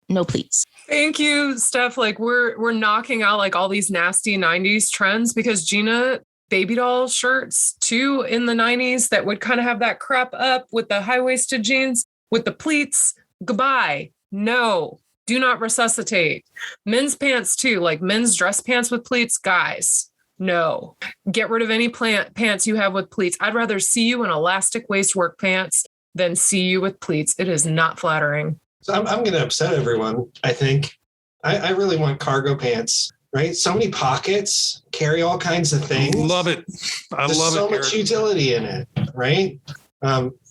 no pleats. Thank you, Steph. Like we're knocking out like all these nasty 90s trends because Gina baby doll shirts too in the 90s that would kind of have that crop up with the high-waisted jeans with the pleats. Goodbye. No. Do not resuscitate. Men's pants too, like men's dress pants with pleats. Guys, no. Get rid of any pants you have with pleats. I'd rather see you in elastic waist work pants than see you with pleats. It is not flattering. So I'm going to upset everyone, I think. I really want cargo pants, right? So many pockets, carry all kinds of things. Love it. There's so much utility in it, right?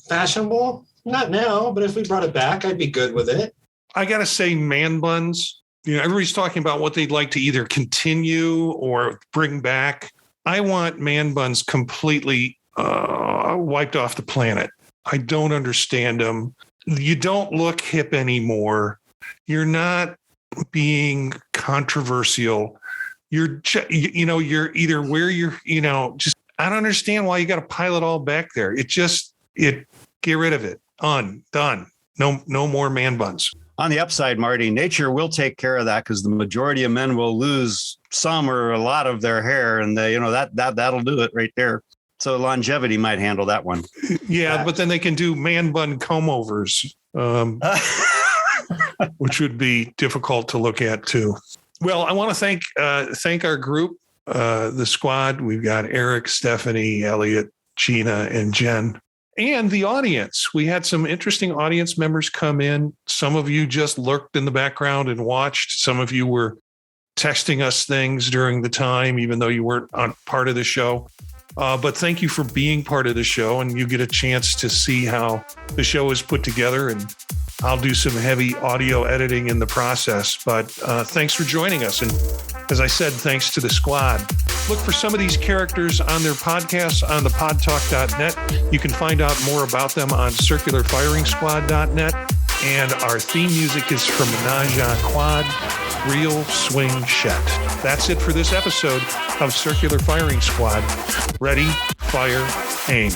Fashionable. Not now, but if we brought it back, I'd be good with it. I got to say, man buns, everybody's talking about what they'd like to either continue or bring back. I want man buns completely wiped off the planet. I don't understand them. You don't look hip anymore. You're not being controversial. You're either where just, I don't understand why you got to pile it all back there. Get rid of it. Done. No more man buns. On the upside, Marty, nature will take care of that because the majority of men will lose some or a lot of their hair, and that'll do it right there. So longevity might handle that one. Yeah, but then they can do man bun comb overs, which would be difficult to look at too. Well, I want to thank our group, the squad. We've got Eric, Stephanie, Elliott, Gina, and Jen. And the audience. We had some interesting audience members come in. Some of you just lurked in the background and watched. Some of you were texting us things during the time, even though you weren't on part of the show. But thank you for being part of the show, and you get a chance to see how the show is put together. And I'll do some heavy audio editing in the process. But thanks for joining us. And as I said, thanks to the squad. Look for some of these characters on their podcasts on the podtalk.net. You can find out more about them on circularfiringsquad.net. And our theme music is from Menage a Quad, Real Swing Shet. That's it for this episode of Circular Firing Squad. Ready, fire, aim.